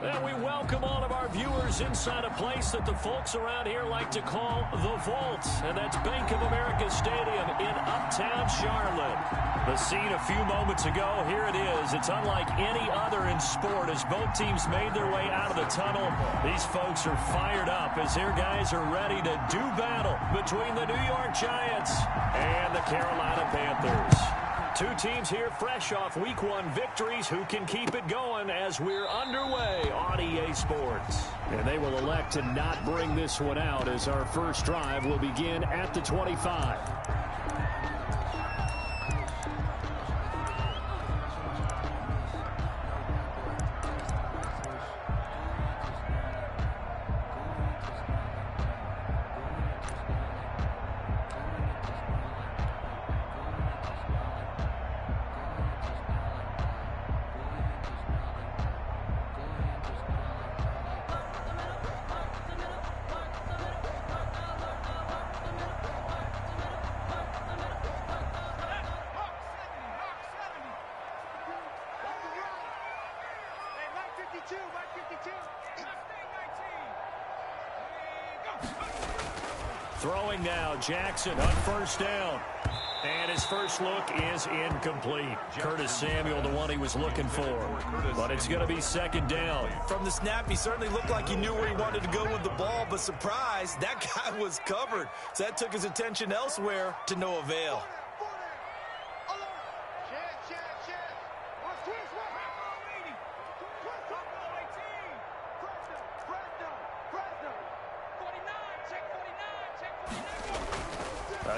And we welcome all of our viewers inside a place that the folks around here like to call the Vault. And that's Bank of America Stadium in Uptown Charlotte. The scene a few moments ago, here it is. It's unlike any other in sport as both teams made their way out of the tunnel. These folks are fired up as their guys are ready to do battle between the New York Giants and the Carolina Panthers. Two teams here fresh off Week 1 victories who can keep it going as we're underway on EA Sports. And they will elect to not bring this one out as our first drive will begin at the 25. Throwing now, Jackson on first down. And his first look is incomplete. Curtis Samuel, the one he was looking for. But it's going to be second down. From the snap, he certainly looked like he knew where he wanted to go with the ball, but surprise, that guy was covered. So that took his attention elsewhere to no avail.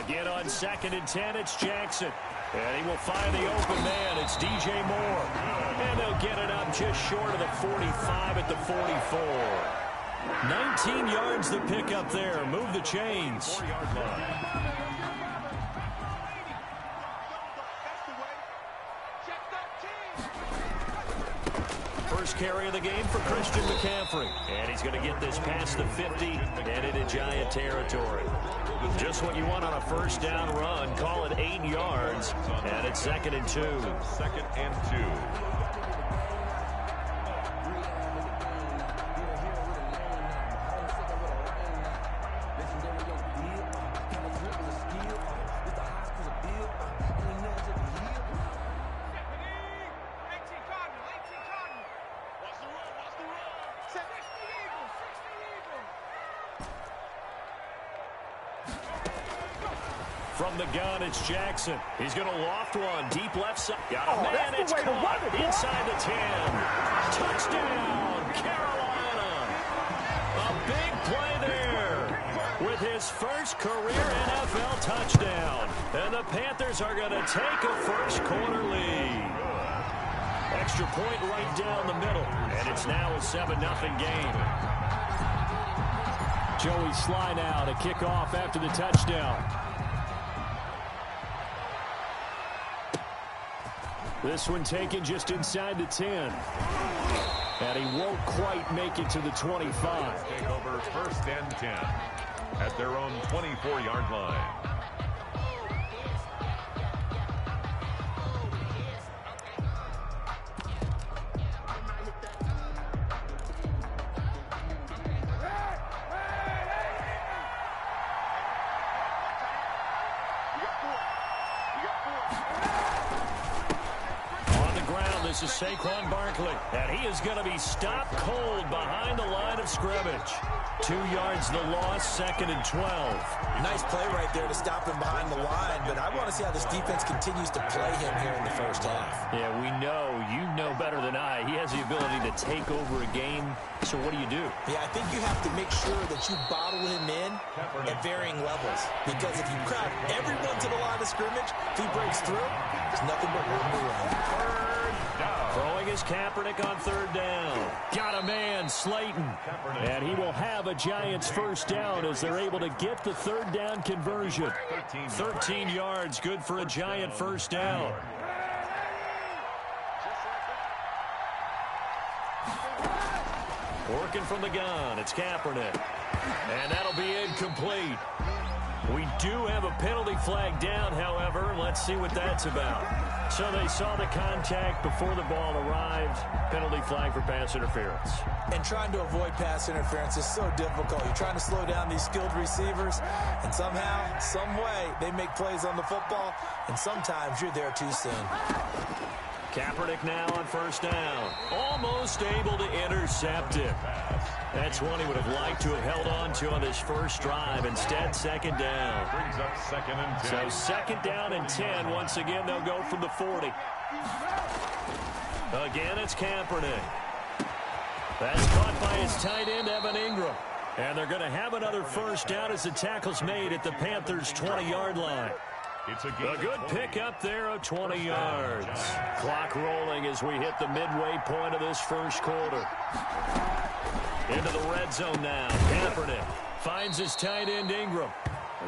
Again on 2nd and 10, it's Jackson. And he will find the open man. It's DJ Moore. And they'll get it up just short of the 45 at the 44. 19 yards the pick up there. Move the chains. First carry of the game for Christian McCaffrey. And he's going to get this past the 50 and into Giant territory. Just what you want on a first down run. Call it 8 yards. And it's 2nd and 2. 2nd and 2. From the gun, it's Jackson. He's going to loft one. Deep left side. Got a man. It's caught inside the 10. Touchdown, Carolina. A big play there with his first career NFL touchdown. And the Panthers are going to take a first quarter lead. Extra point right down the middle. And it's now a 7-0 game. Joey Sly now to kick off after the touchdown. This one taken just inside the 10. And he won't quite make it to the 25. Take over 1st and 10 at their own 24-yard line. This is Saquon Barkley, and he is going to be stopped cold behind the line of scrimmage. 2 yards the loss, 2nd and 12. Nice play right there to stop him behind the line, but I want to see how this defense continues to play him here in the first half. Yeah, we know. You know better than I. He has the ability to take over a game, so what do? Yeah, I think you have to make sure that you bottle him in at varying levels, because if you crowd everyone to the line of scrimmage, if he breaks through, there's nothing but room to run. Throwing is Kaepernick on 3rd down. Got a man, Slayton. And he will have a Giants first down as they're able to get the 3rd down conversion. 13 yards, good for a Giant first down. Working from the gun, it's Kaepernick. And that'll be incomplete. We do have a penalty flag down, however. Let's see what that's about. So they saw the contact before the ball arrived. Penalty flag for pass interference. And trying to avoid pass interference is so difficult. You're trying to slow down these skilled receivers, and somehow, some way, they make plays on the football, and sometimes you're there too soon. Kaepernick now on first down. Almost able to intercept it. That's one he would have liked to have held on to on his first drive. Instead, second down. Brings up 2nd and 10. So second down and 10. Once again, they'll go from the 40. Again, it's Kaepernick. That's caught by his tight end, Evan Ingram. And they're going to have another first down as the tackle's made at the Panthers' 20-yard line. It's a good pickup there of 20 yards. Clock rolling as we hit the midway point of this first quarter. Into the red zone now. Kaepernick finds his tight end Ingram.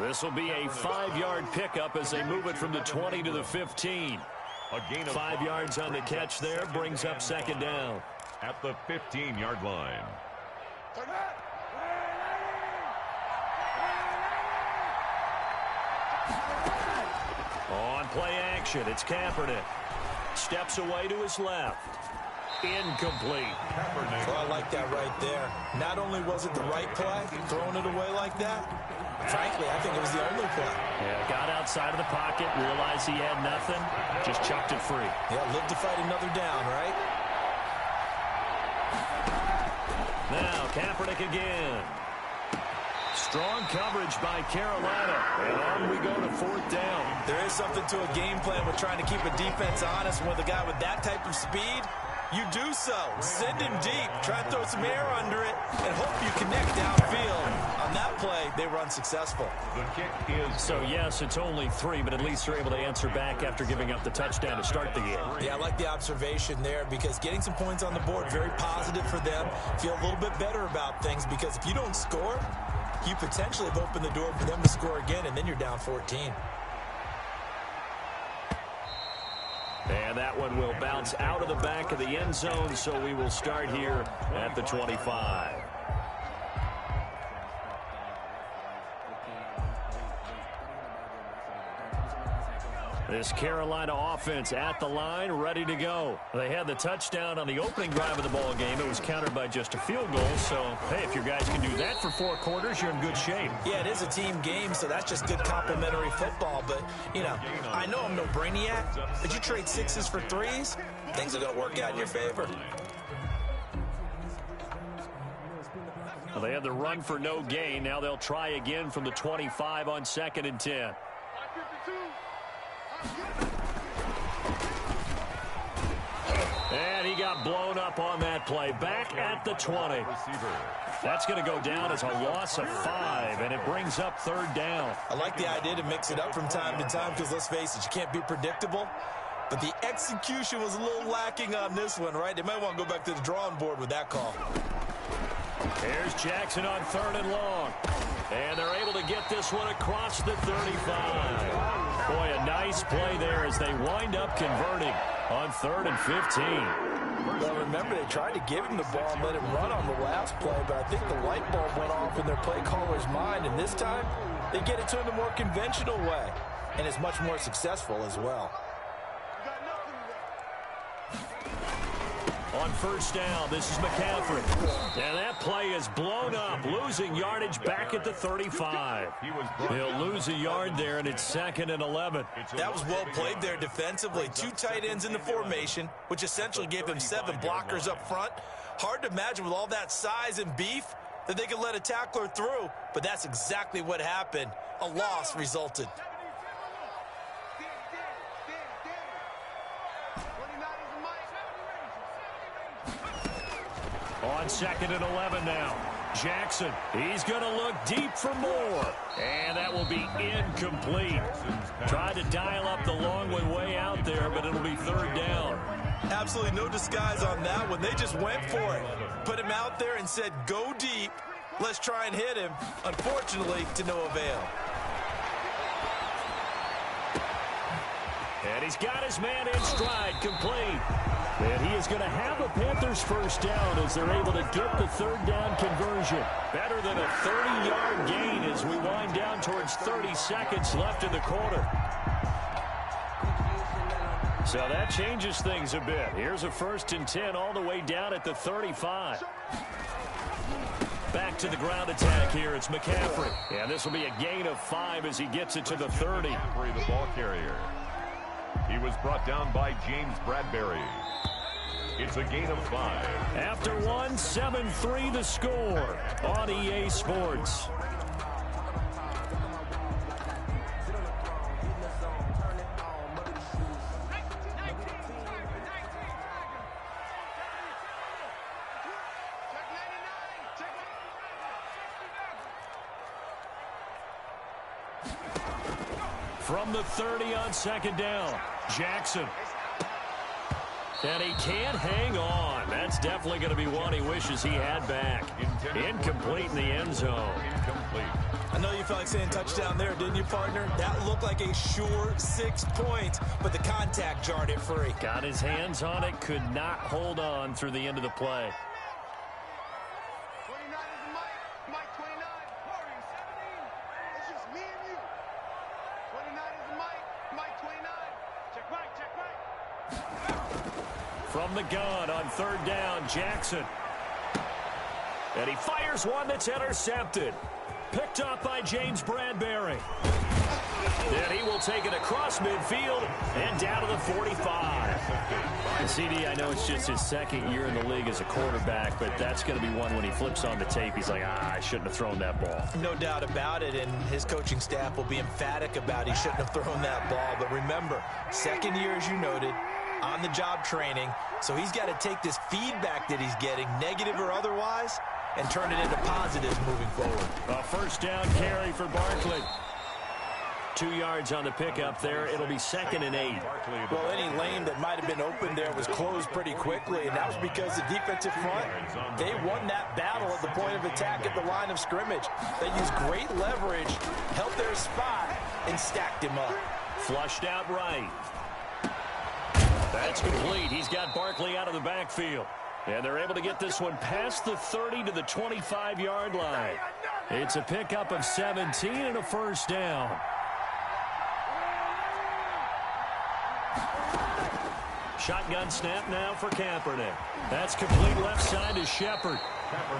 This will be a 5-yard pickup as they move it from the 20 to the 15. 5 yards on the catch there brings up second down. At the 15-yard line. On play action, it's Kaepernick. Steps away to his left. Incomplete. Well, I like that right there. Not only was it the right play, throwing it away like that, frankly, I think it was the only play. Yeah, got outside of the pocket, realized he had nothing, just chucked it free. Yeah, live to fight another down, right? Now, Kaepernick again. Strong coverage by Carolina. And on we go to fourth down. There is something to a game plan with trying to keep a defense honest. And with a guy with that type of speed, you do so. Send him deep. Try to throw some air under it and hope you connect downfield. On that play, they were unsuccessful. The kick is... So, yes, it's only 3, but at least they're able to answer back after giving up the touchdown to start the game. Yeah, I like the observation there because getting some points on the board, very positive for them. Feel a little bit better about things because if you don't score, you potentially have opened the door for them to score again, and then you're down 14. And that one will bounce out of the back of the end zone, so we will start here at the 25. This Carolina offense at the line, ready to go. They had the touchdown on the opening drive of the ball game. It was countered by just a field goal. So, hey, if your guys can do that for 4 quarters, you're in good shape. Yeah, it is a team game, so that's just good complimentary football. But, you know, I know I'm no brainiac, but you trade 6s for 3s, things are going to work out in your favor. Well, they had the run for no gain. Now they'll try again from the 25 on 2nd and 10. And he got blown up on that play. Back at the 20. That's going to go down as a loss of 5, and it brings up third down. I like the idea to mix it up from time to time because, let's face it, you can't be predictable. But the execution was a little lacking on this one, right? They might want to go back to the drawing board with that call. Here's Jackson on 3rd and long. And they're able to get this one across the 35. Boy, a nice play there as they wind up converting on 3rd and 15. Well, remember, they tried to give him the ball and let him run on the last play, but I think the light bulb went off in their play caller's mind, and this time they get it to him the more conventional way, and it's much more successful as well. On first down, this is McCaffrey. And that play is blown up, losing yardage back at the 35. He'll lose a yard there, and it's 2nd and 11. That was well played there defensively. 2 tight ends in the formation, which essentially gave them 7 blockers up front. Hard to imagine with all that size and beef that they could let a tackler through, but that's exactly what happened. A loss resulted. On 2nd and 11 now. Jackson, he's going to look deep for more. And that will be incomplete. Tried to dial up the long one way out there, but it'll be third down. Absolutely no disguise on that one. They just went for it. Put him out there and said, go deep. Let's try and hit him. Unfortunately, to no avail. And he's got his man in stride, complete. And he is going to have a Panthers first down as they're able to get the third down conversion. Better than a 30-yard gain as we wind down towards 30 seconds left in the quarter. So that changes things a bit. Here's a 1st and 10 all the way down at the 35. Back to the ground attack here. It's McCaffrey. And this will be a gain of 5 as he gets it to the 30. McCaffrey, the ball carrier. He was brought down by James Bradbury. It's a gain of 5. After one, 7-3 the score on EA Sports. From the 30 on 2nd down, Jackson. And he can't hang on. That's definitely going to be one he wishes he had back. Incomplete in the end zone. Incomplete. I know you felt like saying touchdown there, didn't you, partner? That looked like a sure 6 points, but the contact jarred it free. Got his hands on it, could not hold on through the end of the play. 29 is Mike. Mike 29. Corey 17. It's just me and you. 29 is Mike. Mike 29. Check Mike. Check Mike. From the gun on 3rd down, Jackson. And he fires one that's intercepted. Picked up by James Bradbury. Then he will take it across midfield and down to the 45. And CD, I know it's just his 2nd year in the league as a quarterback, but that's going to be one when he flips on the tape. He's like, I shouldn't have thrown that ball. No doubt about it, and his coaching staff will be emphatic about he shouldn't have thrown that ball. But remember, 2nd year, as you noted, on-the-job training, so he's got to take this feedback that he's getting, negative or otherwise, and turn it into positives moving forward. A 1st down carry for Barkley. 2 yards on the pickup there. It'll be 2nd and 8. Well, any lane that might have been open there was closed pretty quickly, and that was because the defensive front, they won that battle at the point of attack at the line of scrimmage. They used great leverage, held their spot, and stacked him up. Flushed out right. That's complete. He's got Barkley out of the backfield. And they're able to get this one past the 30 to the 25-yard line. It's a pickup of 17 and a 1st down. Shotgun snap now for Kaepernick. That's complete left side to Shepard.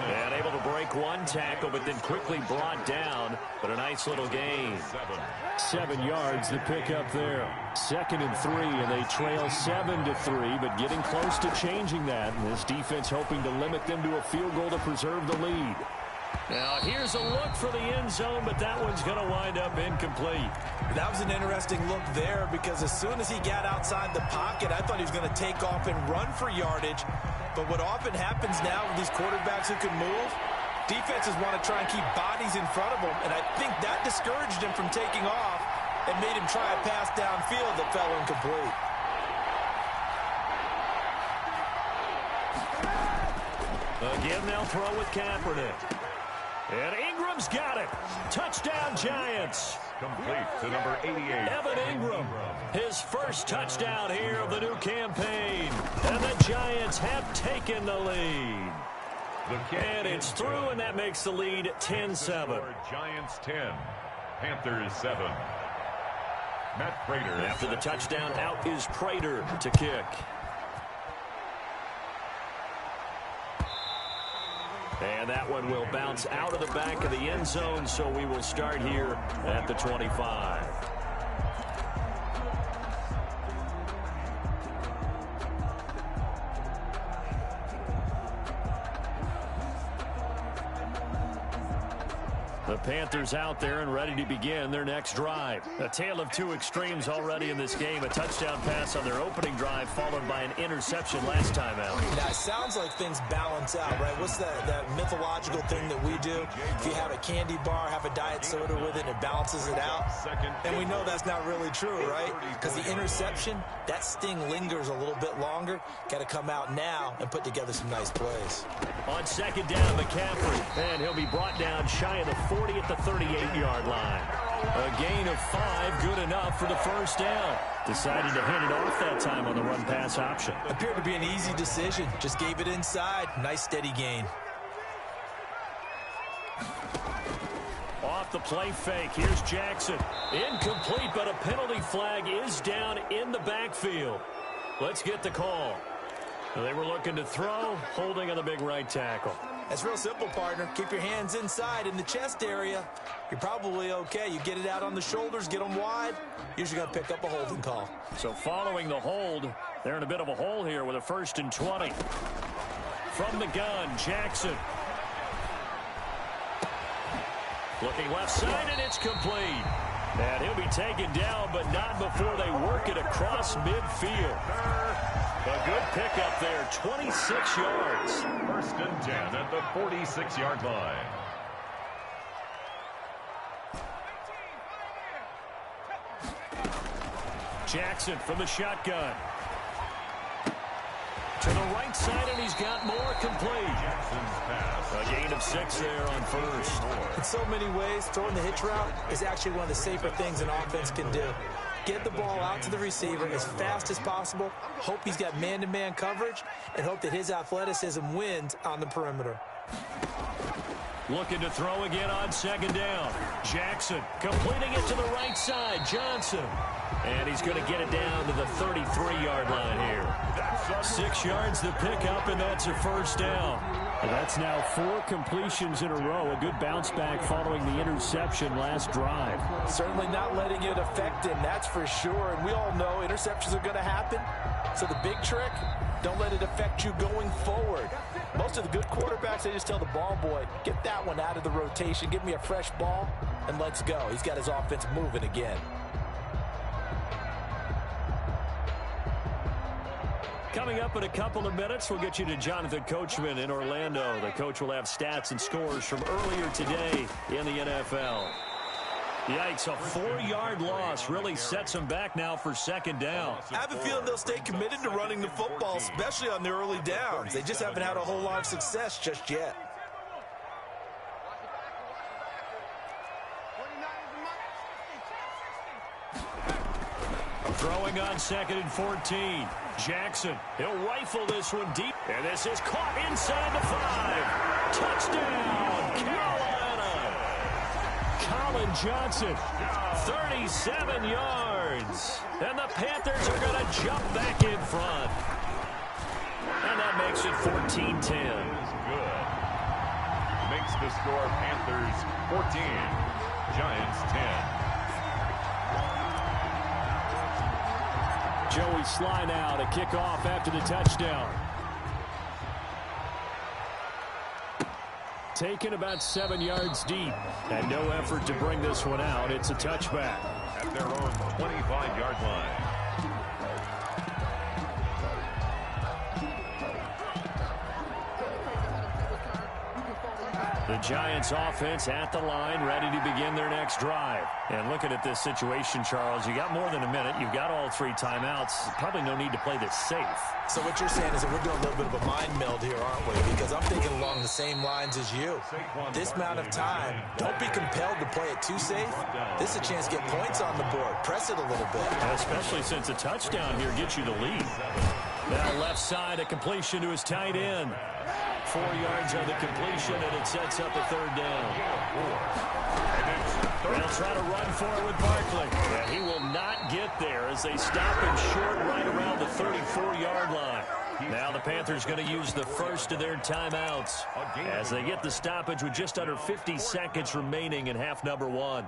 And able to break one tackle, but then quickly brought down. But a nice little gain. 7 yards, the pickup there. 2nd and 3, and they trail 7-3, but getting close to changing that. And this defense hoping to limit them to a field goal to preserve the lead. Now, here's a look for the end zone, but that one's going to wind up incomplete. That was an interesting look there because as soon as he got outside the pocket, I thought he was going to take off and run for yardage. But what often happens now with these quarterbacks who can move, defenses want to try and keep bodies in front of them, and I think that discouraged him from taking off and made him try a pass downfield that fell incomplete. Again, they'll throw with Kaepernick. And Ingram's got it. Touchdown, Giants. Complete to number 88. Evan Ingram, his first touchdown here of the new campaign. And the Giants have taken the lead. And it's through, and that makes the lead 10-7. Giants 10, Panthers 7. Matt Prater. After the touchdown, out is Prater to kick. And that one will bounce out of the back of the end zone, so we will start here at the 25. The Panthers out there and ready to begin their next drive. A tale of two extremes already in this game. A touchdown pass on their opening drive followed by an interception last time out. Now, it sounds like things balance out, right? What's that mythological thing that we do? If you have a candy bar, have a diet soda with it, and it balances it out. And we know that's not really true, right? Because the interception, that sting lingers a little bit longer. Got to come out now and put together some nice plays. On second down, McCaffrey. And he'll be brought down shy of the 40 at the 38-yard line. A gain of 5, good enough for the first down. Decided to hand it off that time on the run-pass option. Appeared to be an easy decision. Just gave it inside. Nice steady gain. Off the play fake. Here's Jackson. Incomplete, but a penalty flag is down in the backfield. Let's get the call. They were looking to throw, holding on the big right tackle. That's real simple, partner. Keep your hands inside in the chest area. You're probably okay. You get it out on the shoulders, get them wide. Usually going to pick up a holding call. So following the hold, they're in a bit of a hole here with a 1st and 20. From the gun, Jackson. Looking left side, and it's complete. And he'll be taken down, but not before they work it across midfield. A good pickup there, 26 yards. 1st and 10 at the 46-yard line. Jackson from the shotgun. To the right side, and he's got more complete. Jackson's pass. A gain of 6 there on 1st. In so many ways, throwing the hitch route is actually one of the safer things an offense can do. Get the ball out to the receiver as fast as possible, hope he's got man-to-man coverage, and hope that his athleticism wins on the perimeter. Looking to throw again on 2nd down. Jackson completing it to the right side. Johnson. And he's going to get it down to the 33-yard line here. 6 yards to pick up, and that's a 1st down. And that's now 4 completions in a row. A good bounce back following the interception last drive. Certainly not letting it affect him, that's for sure. And we all know interceptions are going to happen. So the big trick, don't let it affect you going forward. Most of the good quarterbacks, they just tell the ball boy, get that one out of the rotation, give me a fresh ball, and let's go. He's got his offense moving again. Coming up in a couple of minutes, we'll get you to Jonathan Coachman in Orlando. The coach will have stats and scores from earlier today in the NFL. Yikes, a 4-yard loss really sets them back now for 2nd down. I have a feeling they'll stay committed to running the football, especially on the early downs. They just haven't had a whole lot of success just yet. Throwing on 2nd and 14. Jackson, he'll rifle this one deep. And this is caught inside the 5. Touchdown, Carolina. Colin Johnson, 37 yards. And the Panthers are going to jump back in front. And that makes it 14-10. Good. Makes the score Panthers 14, Giants 10. Joey Sly now to kick off after the touchdown. Taken about 7 yards deep. And no effort to bring this one out. It's a touchback. At their own 25-yard line. The Giants offense at the line, ready to begin their next drive. And looking at this situation, Charles, you got more than a minute. You've got all 3 timeouts. Probably no need to play this safe. So what you're saying is that we're doing a little bit of a mind meld here, aren't we? Because I'm thinking along the same lines as you. This amount of time, don't be compelled to play it too safe. This is a chance to get points on the board. Press it a little bit. Especially since a touchdown here gets you the lead. Now left side, a completion to his tight end. 4 yards on the completion, and it sets up a 3rd down. They'll try to run for it with Barkley. And he will not get there as they stop him short right around the 34-yard line. Now the Panthers going to use the first of their timeouts as they get the stoppage with just under 50 seconds remaining in half number 1.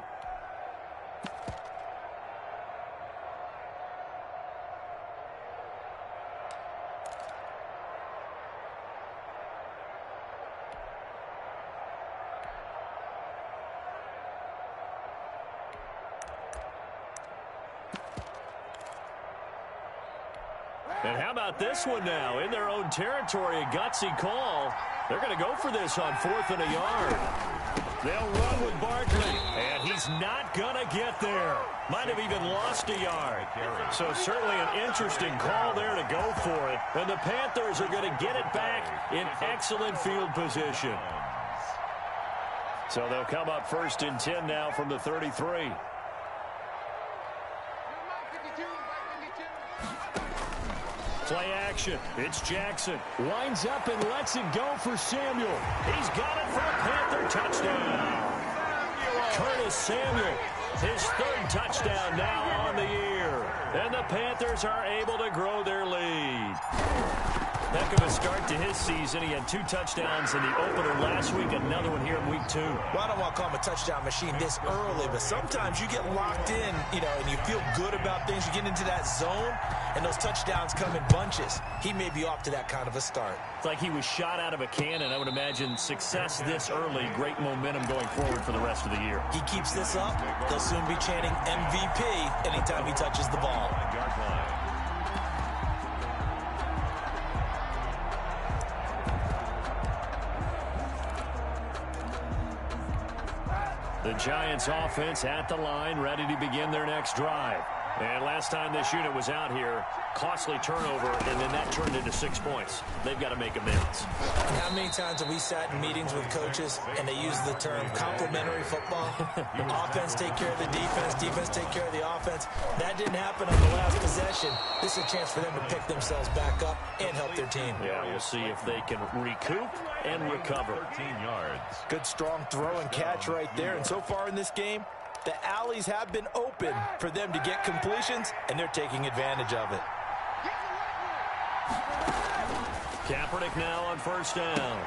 And how about this one now? In their own territory, a gutsy call. They're going to go for this on 4th and a yard. They'll run with Barkley, and he's not going to get there. Might have even lost a yard. So certainly an interesting call there to go for it. And the Panthers are going to get it back in excellent field position. So they'll come up 1st and 10 now from the 33. Play action. It's Jackson. Winds up and lets it go for Samuel. He's got it for a Panther touchdown. Curtis Samuel, his 3rd touchdown now on the year. And the Panthers are able to grow their lead. Heck of a start to his season. He had 2 touchdowns in the opener last week, another one here in week 2. Well, I don't want to call him a touchdown machine this early, but sometimes you get locked in, and you feel good about things. You get into that zone, and those touchdowns come in bunches. He may be off to that kind of a start. It's like he was shot out of a cannon. I would imagine success this early, great momentum going forward for the rest of the year. He keeps this up, they'll soon be chanting MVP anytime he touches the ball. The Giants offense at the line, ready to begin their next drive. And last time this unit was out here, costly turnover, and then that turned into 6 points. They've got to make amends. How many times have we sat in meetings with coaches and they use the term complementary football? Offense take care of the defense, defense take care of the offense. That didn't happen on the last possession. This is a chance for them to pick themselves back up and help their team. Yeah, we'll see if they can recoup and recover. 13 yards. Good strong throw and catch right there. And so far in this game, the alleys have been open for them to get completions, and they're taking advantage of it. Kaepernick now on 1st down.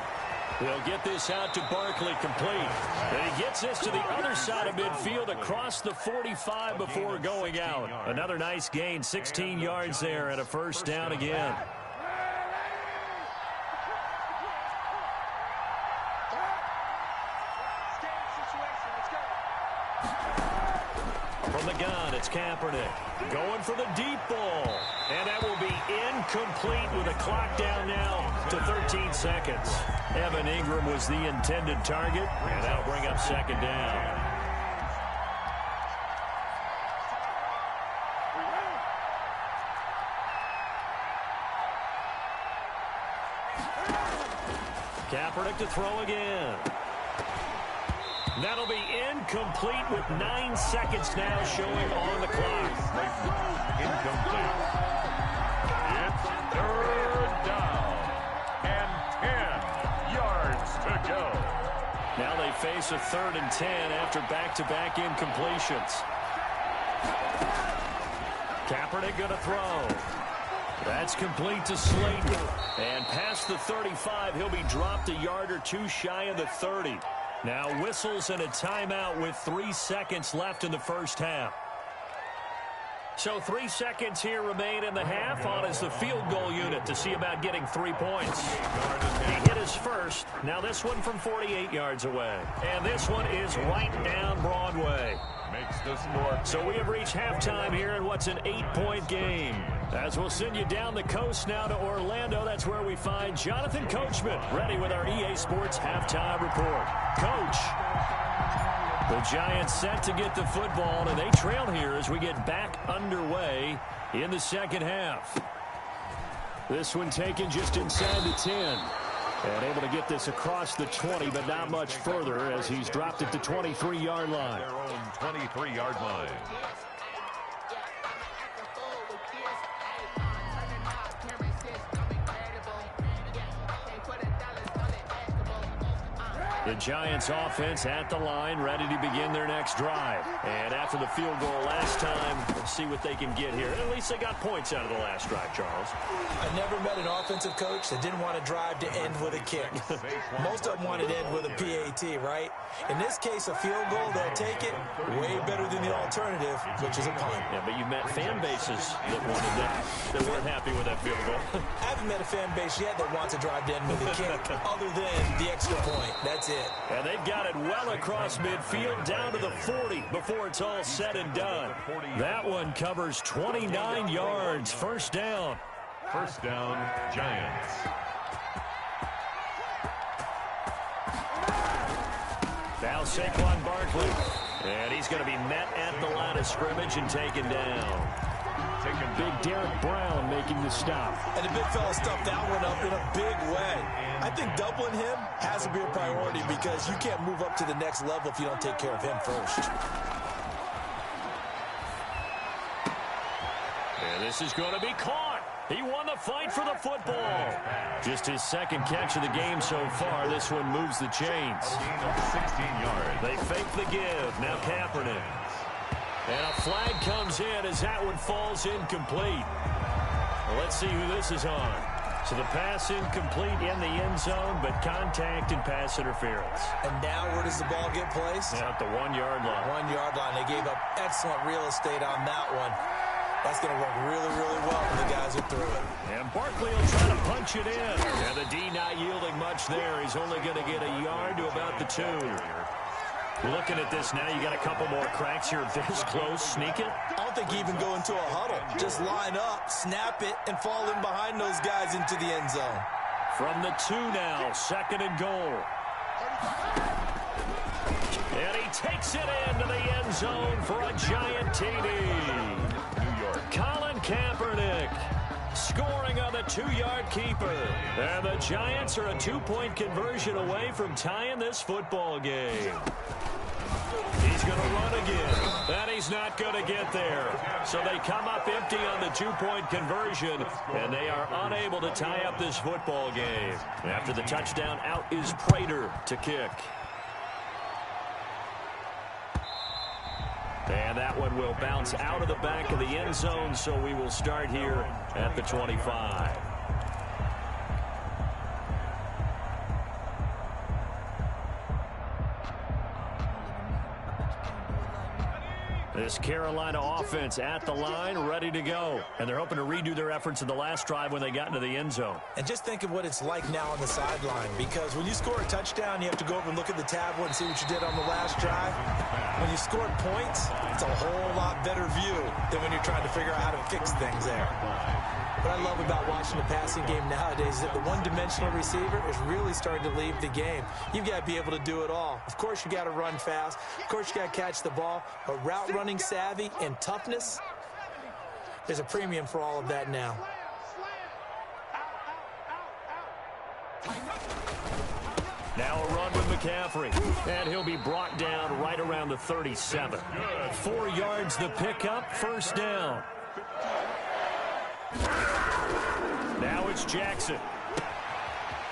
He'll get this out to Barkley complete. And he gets this to the other side of midfield across the 45 before going out. Another nice gain, 16 yards there and a 1st down again. From the gun, it's Kaepernick going for the deep ball. And that will be incomplete with a clock down now to 13 seconds. Evan Ingram was the intended target, and that'll bring up 2nd down. Kaepernick to throw again. That'll be incomplete with 9 seconds now showing on the clock. Incomplete. It's 3rd down and 10 yards to go. Now they face a 3rd and 10 after back-to-back incompletions. Kaepernick going to throw. That's complete to Slayton. And past the 35, he'll be dropped a yard or 2 shy of the 30. Now whistles and a timeout with 3 seconds left in the 1st half. So 3 seconds here remain in the half. On is the field goal unit to see about getting 3 points. He hit his first. Now this one from 48 yards away. And this one is right down Broadway. Makes the score. So we have reached halftime here in what's an 8-point game. As we'll send you down the coast now to Orlando, that's where we find Jonathan Coachman ready with our EA Sports halftime report. Coach, the Giants set to get the football, and they trail here as we get back underway in the 2nd half. This one taken just inside the 10. And able to get this across the 20, but not much further as he's dropped it to 23-yard line. Their own 23-yard line. The Giants offense at the line, ready to begin their next drive. And after the field goal last time, let's see what they can get here. At least they got points out of the last drive, Charles. I never met an offensive coach that didn't want to drive to end with a kick. Most of them wanted to end with a PAT, right? In this case, a field goal, they'll take it way better than the alternative, which is a punt. Yeah, but you've met fan bases that wanted that, that weren't happy with that field goal. I haven't met a fan base yet that wants to drive to end with a kick other than the extra point. That's it. And they've got it well across midfield down to the 40 before it's all said and done. That one covers 29 yards. 1st down. 1st down, Giants. Now Saquon Barkley. And he's going to be met at the line of scrimmage and taken down. Big Derek Brown making making the stop. And the big fella stuffed that one up in a big way. I think doubling him has to be a priority because you can't move up to the next level if you don't take care of him first. And this is going to be caught. He won the fight for the football. Just his second catch of the game so far. This one moves the chains. 16 yards. They fake the give. Now Kaepernick. And a flag comes in as that one falls incomplete. Well, let's see who this is on. So the pass incomplete in the end zone, but contact and pass interference. And now where does the ball get placed? At the 1 yard line. 1 yard line. They gave up excellent real estate on that one. That's going to work really, really well for the guys who threw it. And Barkley will try to punch it in. And the D not yielding much there. He's only going to get a yard to about the 2. Looking at this now, you got a couple more cracks here this close. Sneak it. I don't think you even go into a huddle. Just line up, snap it, and fall in behind those guys into the end zone. From the 2 now, 2nd and goal. And he takes it into the end zone for a giant TD. Colin Kaepernick scoring on the 2-yard keeper. And the Giants are a 2-point conversion away from tying this football game. He's going to run again. And he's not going to get there. So they come up empty on the 2-point conversion, and they are unable to tie up this football game. After the touchdown, out is Prater to kick. And that one will bounce out of the back of the end zone, so we will start here at the 25. This Carolina offense at the line, ready to go. And they're hoping to redo their efforts in the last drive when they got into the end zone. And just think of what it's like now on the sideline, because when you score a touchdown, you have to go over and look at the tablet and see what you did on the last drive. When you score points, it's a whole lot better view than when you're trying to figure out how to fix things there. What I love about watching the passing game nowadays is that the one-dimensional receiver is really starting to leave the game. You've got to be able to do it all. Of course, you got to run fast. Of course, you got to catch the ball. But route running savvy and toughness, there's a premium for all of that now. Now a run with McCaffrey, and he'll be brought down right around the 37. 4 yards the pickup, first down. Now it's Jackson.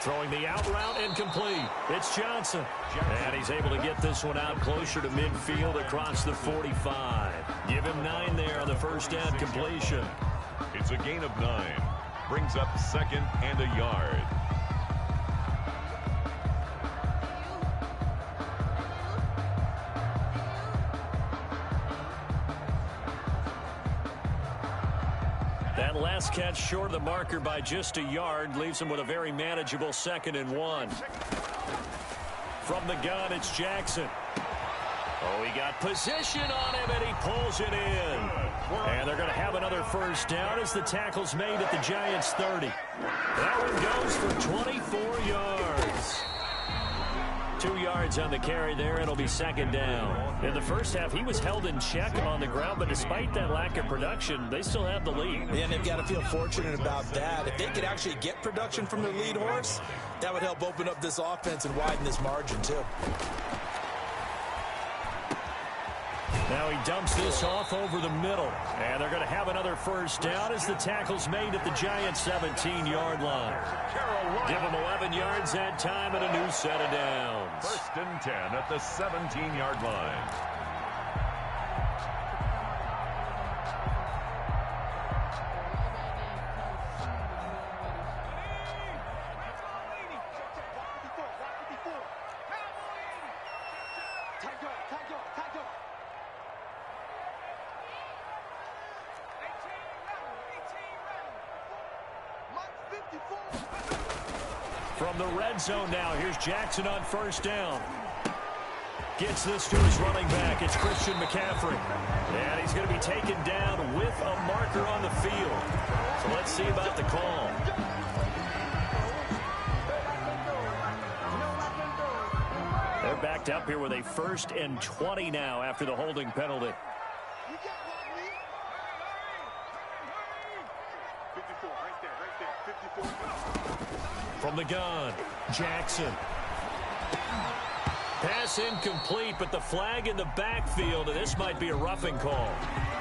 Throwing the out route incomplete. It's Johnson. And he's able to get this one out closer to midfield across the 45. Give him 9 there on the first down completion. It's a gain of 9. Brings up 2nd and a yard. That last catch short of the marker by just a yard leaves him with a very manageable 2nd and 1. From the gun, it's Jackson. Oh, he got position on him, and he pulls it in. And they're going to have another first down as the tackle's made at the Giants' 30. That one goes for 24 yards. 2 yards on the carry there. It'll be 2nd down. In the first half, he was held in check on the ground, but despite that lack of production, they still have the lead. Yeah, and they've got to feel fortunate about that. If they could actually get production from their lead horse, that would help open up this offense and widen this margin, too. Now he dumps this off over the middle. And they're going to have another first down as the tackle's made at the Giants' 17-yard line. Give them 11 yards that time and a new set of downs. 1st and 10 at the 17-yard line. From the red zone now, here's Jackson on first down. Gets this to his running back. It's Christian McCaffrey. And he's going to be taken down with a marker on the field. So let's see about the call. They're backed up here with a 1st and 20 now after the holding penalty. 54. From the gun, Jackson. Pass incomplete, but the flag in the backfield, and this might be a roughing call.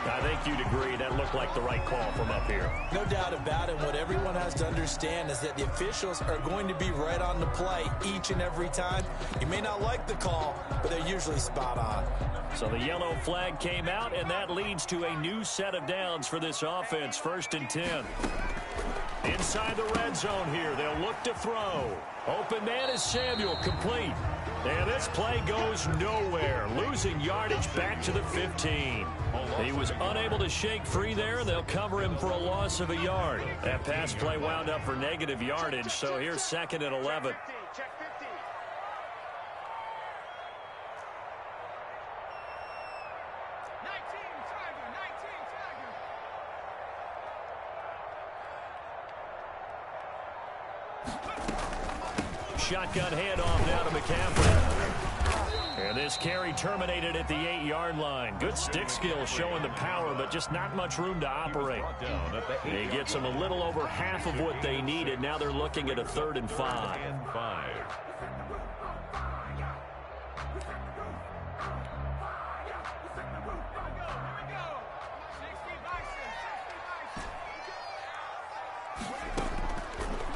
I think you'd agree that looked like the right call from up here. No doubt about it. What everyone has to understand is that the officials are going to be right on the play each and every time. You may not like the call, but they're usually spot on. So the yellow flag came out, and that leads to a new set of downs for this offense. 1st and 10. Inside the red zone here, they'll look to throw. Open man is Samuel, complete. And this play goes nowhere, losing yardage back to the 15. He was unable to shake free there, and they'll cover him for a loss of a yard. That pass play wound up for negative yardage, so here's 2nd and 11. Shotgun handoff now to McCaffrey. And this carry terminated at the 8-yard line. Good stick skill showing the power, but just not much room to operate. He gets them a little over half of what they needed. Now they're looking at a 3rd and 5.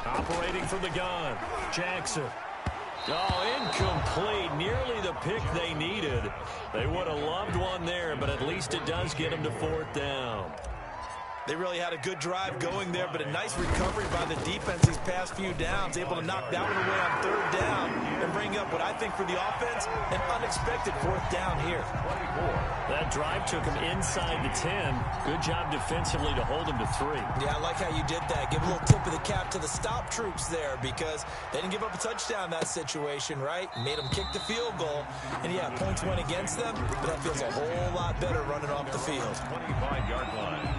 Operating from the gun, Jackson. Oh, incomplete. Nearly the pick they needed. They would have loved one there, but at least it does get them to 4th down. They really had a good drive going there, but a nice recovery by the defense these past few downs, able to knock that one away on 3rd down and bring up what I think for the offense, an unexpected 4th down here. That drive took him inside the 10. Good job defensively to hold him to 3. Yeah, I like how you did that. Give a little tip of the cap to the stop troops there because they didn't give up a touchdown in that situation, right? Made them kick the field goal. And, yeah, points went against them, but that feels a whole lot better running off the field. 25-yard line.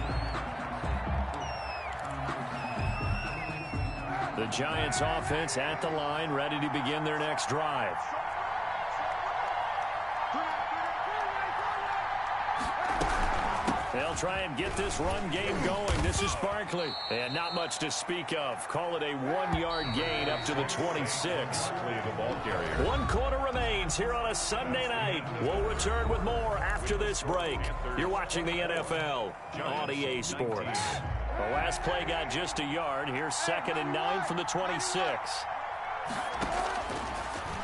The Giants offense at the line, ready to begin their next drive. They'll try and get this run game going. This is Barkley. And not much to speak of. Call it a 1-yard gain up to the 26. One quarter remains here on a Sunday night. We'll return with more after this break. You're watching the NFL on EA Sports. The last play got just a yard. Here's 2nd and 9 from the 26.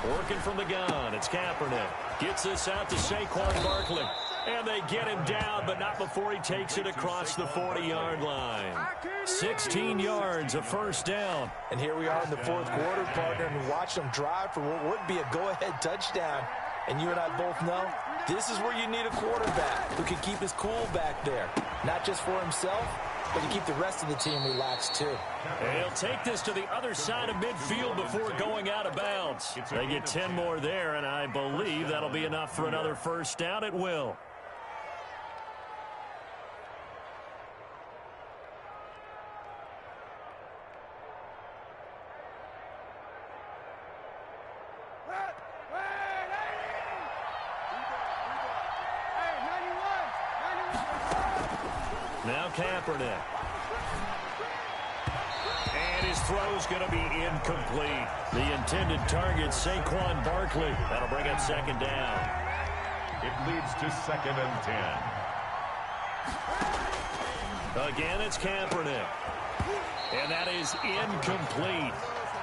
Working from the gun. It's Kaepernick. Gets this out to Saquon Barkley. And they get him down, but not before he takes it across the 40-yard line. 16 yards, a 1st down. And here we are in the 4th quarter, partner, and watch them drive for what would be a go-ahead touchdown. And you and I both know this is where you need a quarterback who can keep his cool back there. Not just for himself, but to keep the rest of the team relaxed, too. He'll take this to the other side of midfield before going out of bounds. They get 10 more there, and I believe that'll be enough for another 1st down. It will. Now Kaepernick. And his throw's going to be incomplete. The intended target, Saquon Barkley. That'll bring up 2nd down. It leads to 2nd and 10. Again, it's Kaepernick. And that is incomplete.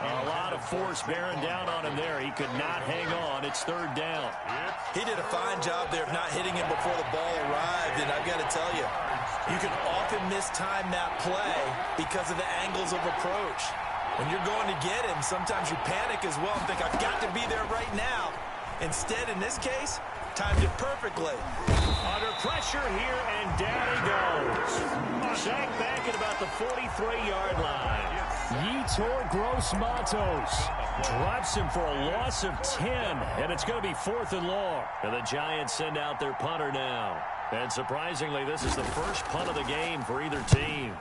A lot of force bearing down on him there. He could not hang on. It's 3rd down. He did a fine job there of not hitting him before the ball arrived. And I've got to tell you, you can often mistime that play because of the angles of approach. When you're going to get him, sometimes you panic as well and think, I've got to be there right now. Instead, in this case, timed it perfectly. Under pressure here, and down he goes. Sacked back at about the 43-yard line. Yetur Gross-Matos drops him for a loss of 10, and it's going to be 4th and long. And the Giants send out their punter now. And surprisingly, this is the first punt of the game for either team.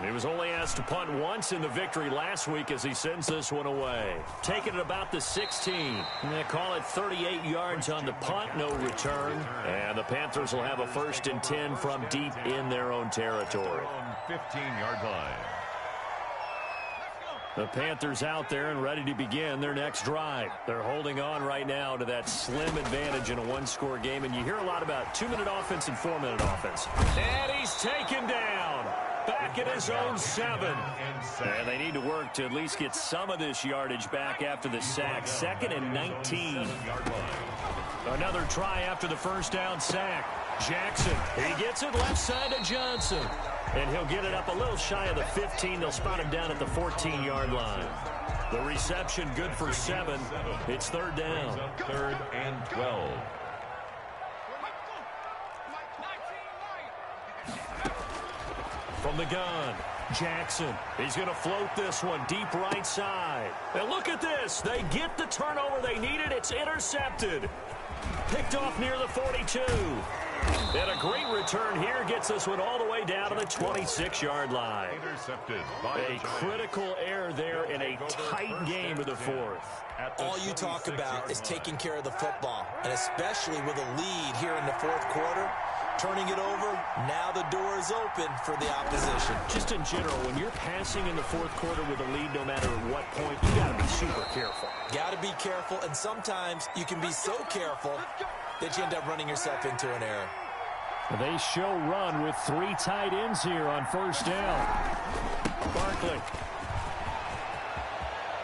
He was only asked to punt once in the victory last week as he sends this one away. Taking it about the 16. They call it 38 yards on the punt, no return. And the Panthers will have a 1st and 10 from deep in their own territory. 15-yard line. The Panthers out there and ready to begin their next drive. They're holding on right now to that slim advantage in a one-score game, and you hear a lot about 2-minute offense and 4-minute offense. And he's taken down. Back at his own 7. And they need to work to at least get some of this yardage back after the sack. 2nd and 19. Another try after the first down sack. Jackson, he gets it left side to Johnson. And he'll get it up a little shy of the 15. They'll spot him down at the 14-yard line. The reception good for 7. It's 3rd down. 3rd and 12. From the gun, Jackson. He's going to float this one deep right side. And look at this. They get the turnover they needed. It's intercepted. Picked off near the 42. And a great return here gets this one all the way down to the 26-yard line. Intercepted by a critical error there in a tight game of the 4th. All you talk about is taking care of the football, and especially with a lead here in the 4th quarter. Turning it over, now the door is open for the opposition. Just in general, when you're passing in the 4th quarter with a lead, no matter what point, you got to be super careful. Got to be careful, and sometimes you can be so careful that you end up running yourself into an error. They show run with 3 tight ends here on 1st down. Barkley.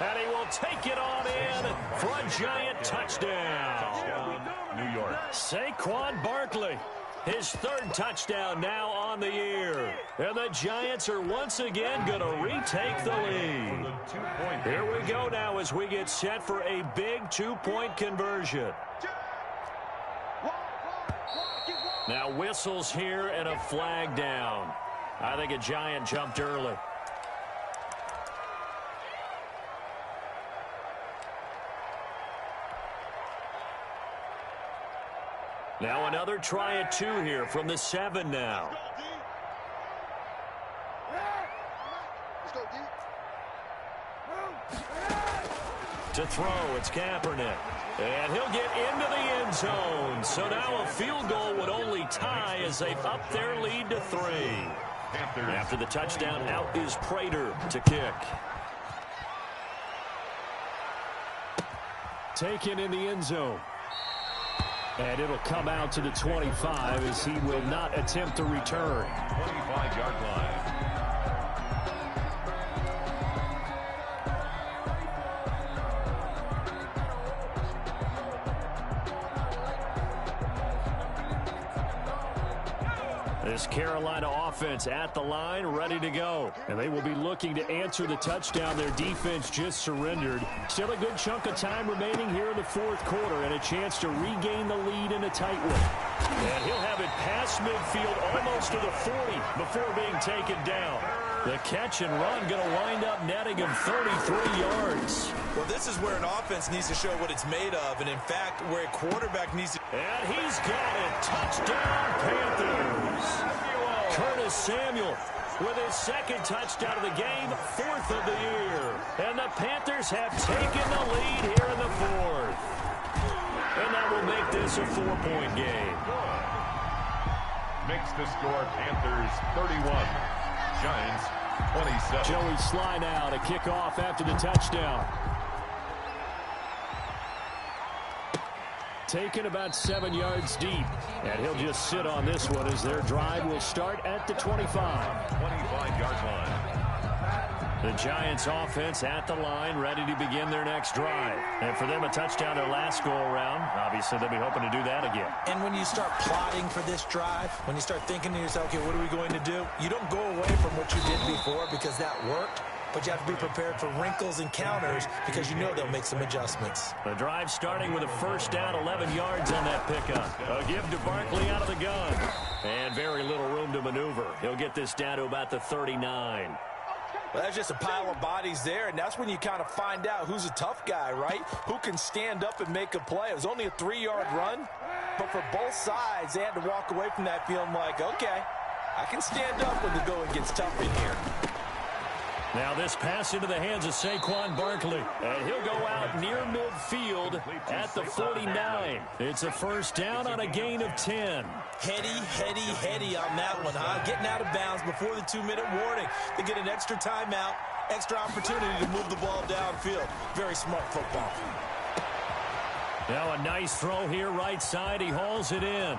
And he will take it on in for a giant touchdown. New York. Saquon Barkley. His 3rd touchdown now on the year. And the Giants are once again going to retake the lead. Here we go now as we get set for a big 2-point conversion. Now whistles here and a flag down. I think a Giant jumped early. Now another try at 2 here from the 7 now. To throw, it's Kaepernick. And he'll get into the end zone. So now a field goal would only tie as they've upped their lead to 3. After the touchdown, out is Prater to kick. Taken in the end zone. And it'll come out to the 25 as he will not attempt to return. 25-yard line. This Carolina offense at the line, ready to go. And they will be looking to answer the touchdown their defense just surrendered. Still a good chunk of time remaining here in the 4th quarter and a chance to regain the lead in a tight one. And he'll have it past midfield almost to the 40 before being taken down. The catch and run going to wind up netting him 33 yards. Well, this is where an offense needs to show what it's made of, and in fact, where a quarterback needs to... And he's got it. Touchdown, Panthers. Curtis Samuel with his 2nd touchdown of the game, 4th of the year. And the Panthers have taken the lead here in the 4th. And that will make this a 4-point game. Makes the score Panthers 31. Giants 27. Joey Sly now to kick off after the touchdown. Taken about 7 yards deep. And he'll just sit on this one as their drive will start at the 25. 25-yard line. The Giants offense at the line, ready to begin their next drive. And for them, a touchdown their last go-around. Obviously, they'll be hoping to do that again. And when you start plotting for this drive, when you start thinking to yourself, okay, what are we going to do? You don't go away from what you did before because that worked. But you have to be prepared for wrinkles and counters because you know they'll make some adjustments. The drive starting with a 1st down, 11 yards on that pickup. A give to Barkley out of the gun. And very little room to maneuver. He'll get this down to about the 39. Well, that's just a pile of bodies there, and that's when you kind of find out who's a tough guy, right? Who can stand up and make a play. It was only a 3-yard run, but for both sides, they had to walk away from that feeling like, okay, I can stand up when the going gets tough in here. Now this pass into the hands of Saquon Barkley. And he'll go out near midfield at the 49. It's a first down on a gain of 10. Heady on that one, huh? Getting out of bounds before the 2-minute warning. They get an extra timeout, extra opportunity to move the ball downfield. Very smart football. Now a nice throw here right side. He hauls it in.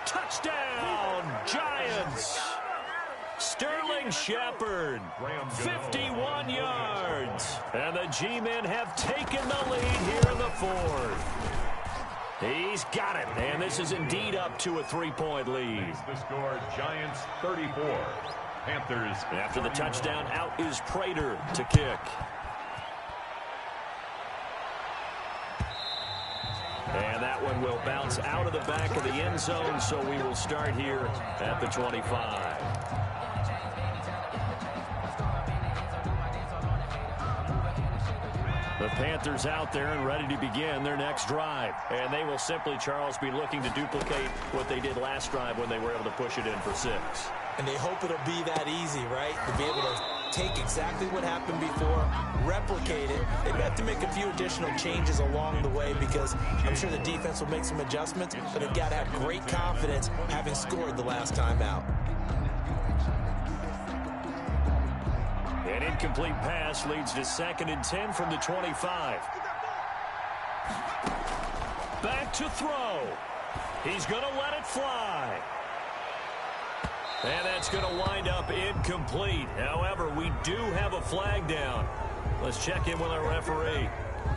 Touchdown, Giants. Sterling Shepard, 51 yards. And the G-men have taken the lead here in the fourth. He's got it, and this is indeed up to a 3-point lead. The score, Giants 34, Panthers. After the touchdown, out is Prater to kick. And that one will bounce out of the back of the end zone, so we will start here at the 25. The Panthers out there and ready to begin their next drive. And they will simply, Charles, be looking to duplicate what they did last drive when they were able to push it in for 6. And they hope it'll be that easy, right? To be able to take exactly what happened before, replicate it. They may have to make a few additional changes along the way because I'm sure the defense will make some adjustments, but they've got to have great confidence having scored the last time out. An incomplete pass leads to 2nd and 10 from the 25. Back to throw. He's going to let it fly. And that's going to wind up incomplete. However, we do have a flag down. Let's check in with our referee.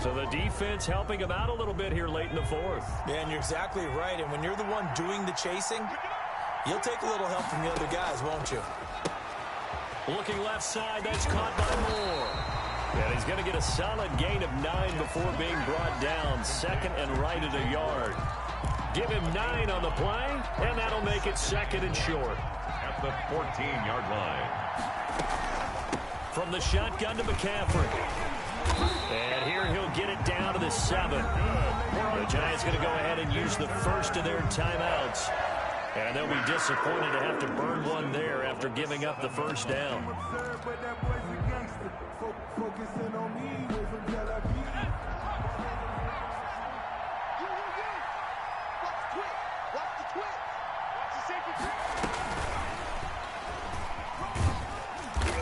So the defense helping him out a little bit here late in the fourth. Yeah, and you're exactly right. And when you're the one doing the chasing, you'll take a little help from the other guys, won't you? Looking left side, that's caught by Moore. And he's going to get a solid gain of 9 before being brought down. 2nd and right at a yard. Give him 9 on the play, and that'll make it 2nd and short. At the 14-yard line. From the shotgun to McCaffrey. And here he'll get it down to the 7. The Giants going to go ahead and use the first of their timeouts. And they'll be disappointed to have to burn one there after giving up the first down.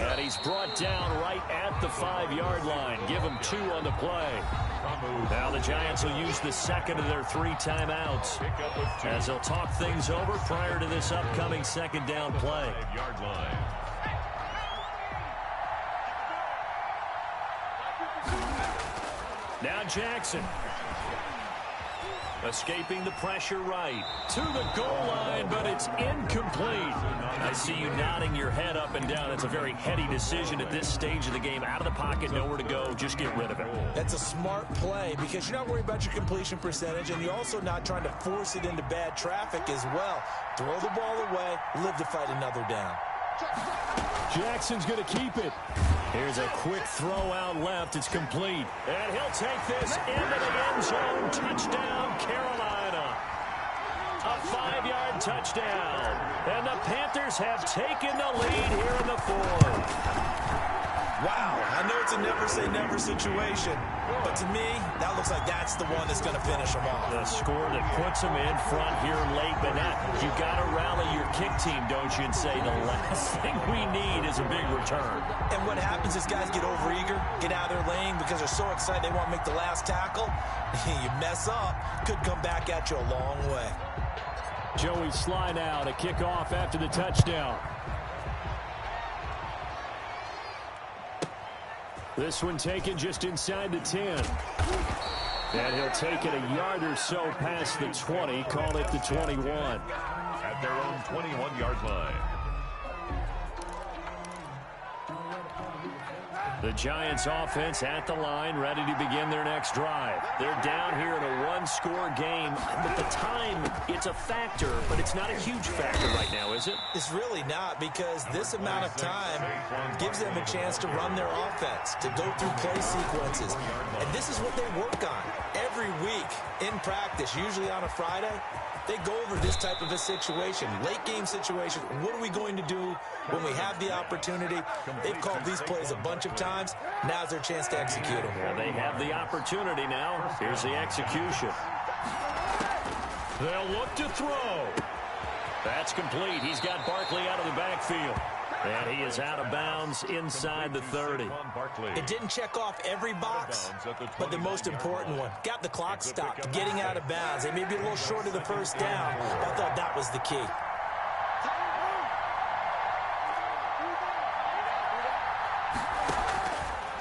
And he's brought down right at the 5-yard line. Give him 2 on the play. Now the Giants will use the 2nd of their 3 timeouts as they'll talk things over prior to this upcoming 2nd down play. Now Jackson. Escaping the pressure right to the goal line, but it's incomplete. I see you nodding your head up and down. It's a very heady decision at this stage of the game. Out of the pocket, nowhere to go. Just get rid of it. That's a smart play because you're not worried about your completion percentage, and you're also not trying to force it into bad traffic as well. Throw the ball away, live to fight another down. Jackson's going to keep it. Here's a quick throw out left. It's complete. And he'll take this into the end zone. Touchdown, Carolina. A 5-yard touchdown. And the Panthers have taken the lead here in the fourth. Wow, I know it's a never-say-never situation, but to me, that looks like that's the one that's going to finish them off. The score that puts them in front here late, but now you got to rally your kick team, don't you, and say the last thing we need is a big return. And what happens is guys get overeager, get out of their lane because they're so excited they want to make the last tackle. You mess up, could come back at you a long way. Joey Slye now to kick off after the touchdown. This one taken just inside the 10. And he'll take it a yard or so past the 20, call it the 21. At their own 21-yard line. The Giants offense at the line, ready to begin their next drive. They're down here in a one-score game, but the time, it's a factor, but it's not a huge factor right now, is it? It's really not, because this amount of time gives them a chance to run their offense, to go through play sequences. And this is what they work on every week in practice, usually on a Friday. They go over this type of a situation, late game situation. What are we going to do when we have the opportunity? They've called called these plays a bunch of times. Now's their chance to execute them. Yeah, they have the opportunity now. Here's the execution. They'll look to throw. That's complete. He's got Barkley out of the backfield. And he is out of bounds inside the 30. It didn't check off every box, but the most important one. Got the clock stopped, getting out of bounds. They may be a little short of the first down, but I thought that was the key.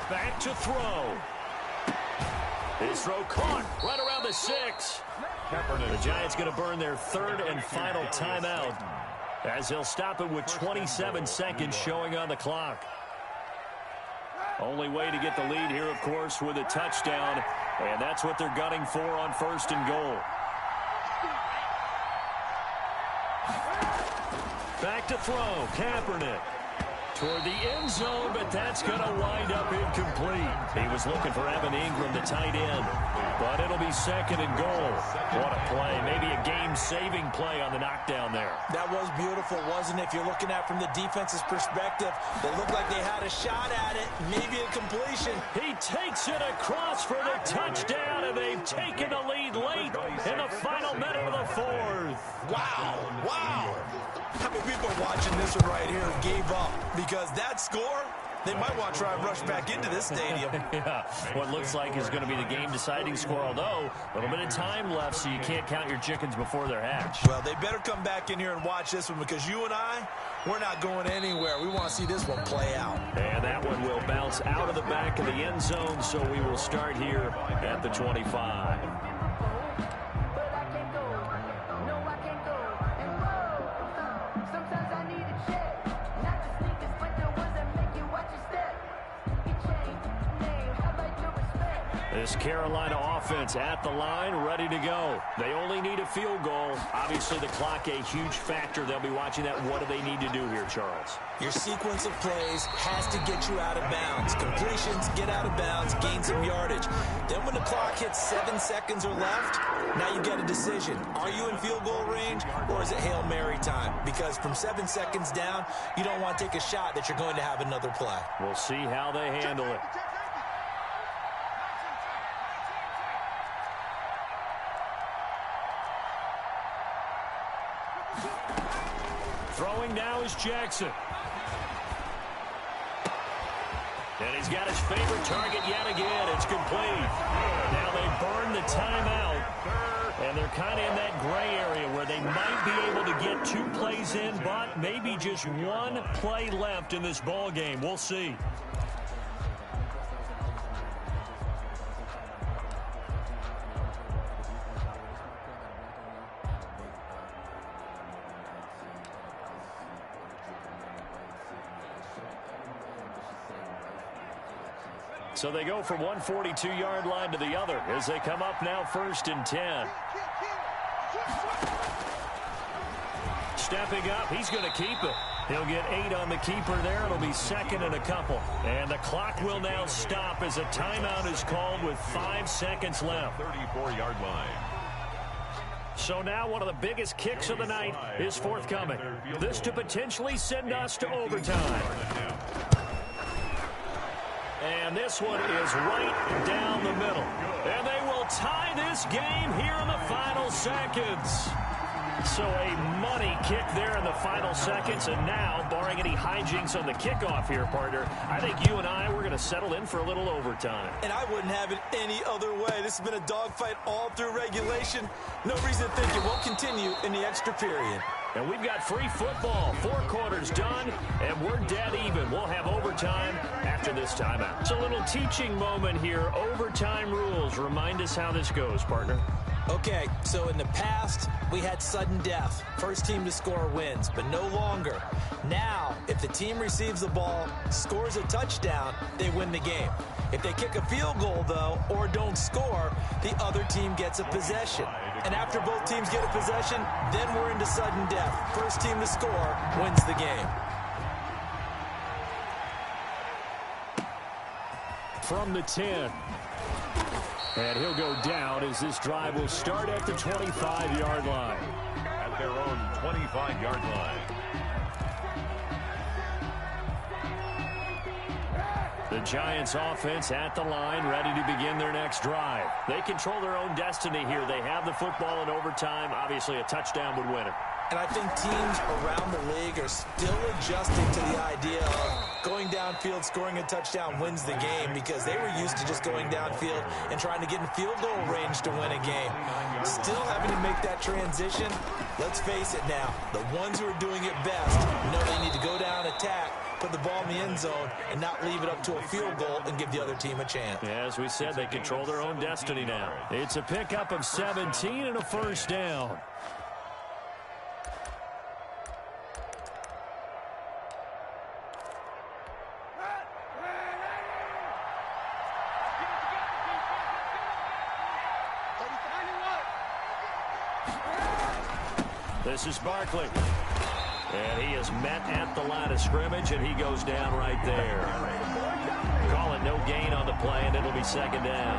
Back to throw. His throw caught right around the 6. The Giants going to burn their third and final timeout, as he'll stop it with 27 seconds showing on the clock. Only way to get the lead here, of course, with a touchdown, and that's what they're gunning for on 1st and goal. Back to throw, Kaepernick. Toward the end zone, but that's going to wind up incomplete. He was looking for Evan Ingram, the tight end, but it'll be 2nd and goal. What a play. Maybe a game-saving play on the knockdown there. That was beautiful, wasn't it? If you're looking at from the defense's perspective, it looked like they had a shot at it, maybe a completion. He takes it across for the touchdown, and they've taken the lead late in the final minute of the 4th. Wow, wow. How many people are watching this one right here who gave up? Because that score, they might want to try and rush back into this stadium. Yeah, what looks like is going to be the game-deciding score, although a little bit of time left, so you can't count your chickens before they're hatched. Well, they better come back in here and watch this one, because you and I, we're not going anywhere. We want to see this one play out. And that one will bounce out of the back of the end zone, so we will start here at the 25. This Carolina offense at the line, ready to go. They only need a field goal. Obviously, the clock a huge factor. They'll be watching that. What do they need to do here, Charles? Your sequence of plays has to get you out of bounds. Completions, get out of bounds, gain some yardage. Then when the clock hits 7 seconds or left, now you get a decision. Are you in field goal range, or is it Hail Mary time? Because from 7 seconds down, you don't want to take a shot that you're going to have another play. We'll see how they handle it. Throwing now is Jackson. And he's got his favorite target yet again. It's complete. Now they burn the timeout. And they're kind of in that gray area where they might be able to get 2 plays in, but maybe just 1 play left in this ball game. We'll see. So they go from one 42-yard line to the other as they come up now 1st and 10. Stepping up, he's going to keep it. He'll get 8 on the keeper there. It'll be 2nd and a couple. And the clock will now stop as a timeout is called with 5 seconds left. 34-yard line. So now one of the biggest kicks of the night is forthcoming. This to potentially send us to overtime. And this one is right down the middle. And they will tie this game here in the final seconds. So a money kick there in the final seconds. And now, barring any hijinks on the kickoff here, partner, I think you and I, we're going to settle in for a little overtime. And I wouldn't have it any other way. This has been a dogfight all through regulation. No reason to think it won't continue in the extra period. And we've got free football. 4 quarters done, and we're dead even. We'll have overtime after this timeout. It's a little teaching moment here. Overtime rules. Remind us how this goes, partner. Okay, so in the past, we had sudden death. First team to score wins, but no longer. Now, if the team receives the ball, scores a touchdown, they win the game. If they kick a field goal, though, or don't score, the other team gets a possession. And after both teams get a possession, then we're into sudden death. First team to score wins the game. From the 10. And he'll go down as this drive will start at the 25-yard line. At their own 25-yard line. The Giants offense at the line, ready to begin their next drive. They control their own destiny here. They have the football in overtime. Obviously, a touchdown would win it. And I think teams around the league are still adjusting to the idea of going downfield, scoring a touchdown wins the game, because they were used to just going downfield and trying to get in field goal range to win a game. Still having to make that transition. Let's face it now, the ones who are doing it best know they need to go down, attack, put the ball in the end zone, and not leave it up to a field goal and give the other team a chance. Yeah, as we said, they control their own destiny now. It's a pickup of 17 and a first down. This is Barkley. And he is met at the line of scrimmage, and he goes down right there. Call it no gain on the play, and it'll be second down.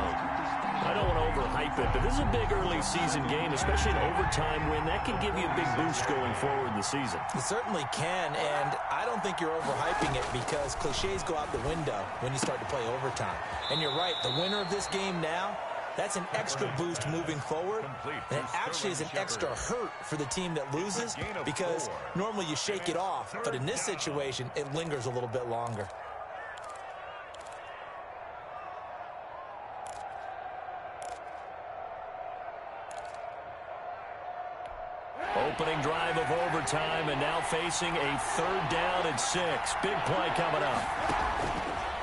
I don't want to overhype it, but this is a big early season game, especially an overtime win. That can give you a big boost going forward in the season. It certainly can, and I don't think you're overhyping it, because cliches go out the window when you start to play overtime. And you're right, the winner of this game now, that's an extra boost moving forward, and it actually is an extra hurt for the team that loses, because normally you shake it off, but in this situation, it lingers a little bit longer. Opening drive of overtime, and now facing a 3rd down and 6. Big play coming up.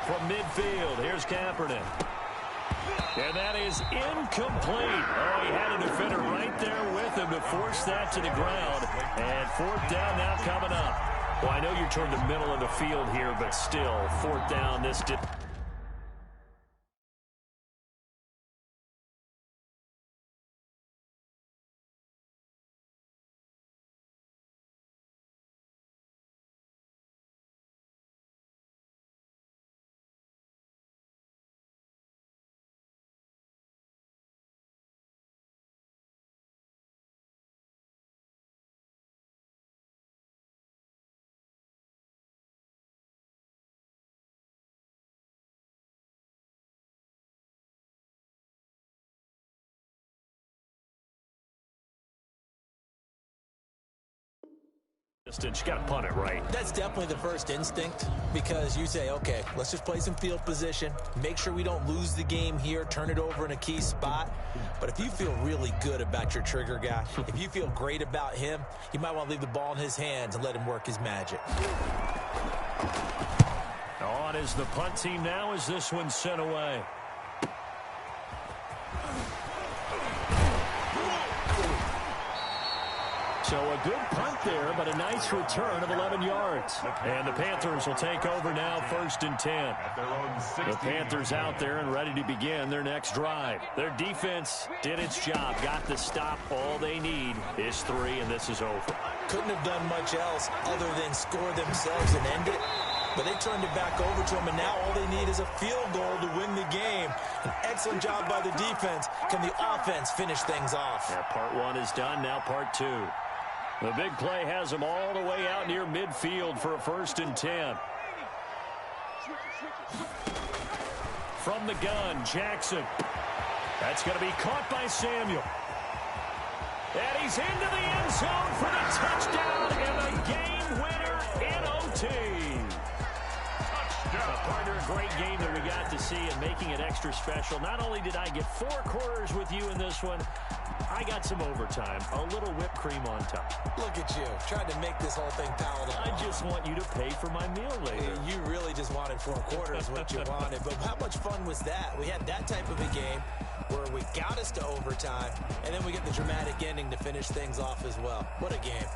From midfield, here's Kaepernick. And that is incomplete. Oh, he had a defender right there with him to force that to the ground. And 4th down now coming up. Well, I know you're toward the middle of the field here, but still, 4th down, this did. You got to punt it right. That's definitely the first instinct, because you say, okay, let's just play some field position, make sure we don't lose the game here, turn it over in a key spot. But if you feel really good about your trigger guy, if you feel great about him, you might want to leave the ball in his hands and let him work his magic. On is the punt team now as this one's sent away. So a good punt there, but a nice return of 11 yards. And the Panthers will take over now, 1st and 10. The Panthers out there and ready to begin their next drive. Their defense did its job, got the stop. All they need is 3, and this is over. Couldn't have done much else other than score themselves and end it. But they turned it back over to them, and now all they need is a field goal to win the game. An excellent job by the defense. Can the offense finish things off? Yeah, part 1 is done, now part 2. The big play has them all the way out near midfield for a 1st and 10. From the gun, Jackson. That's going to be caught by Samuel. And he's into the end zone for the touchdown and the game winner in OT. Partner, a great game that we got to see and making it extra special. Not only did I get 4 quarters with you in this one, I got some overtime, a little whipped cream on top. Look at you, trying to make this whole thing palatable. I just want you to pay for my meal later. You really just wanted 4 quarters, what you wanted. But how much fun was that? We had that type of a game where we got us to overtime, and then we get the dramatic ending to finish things off as well. What a game.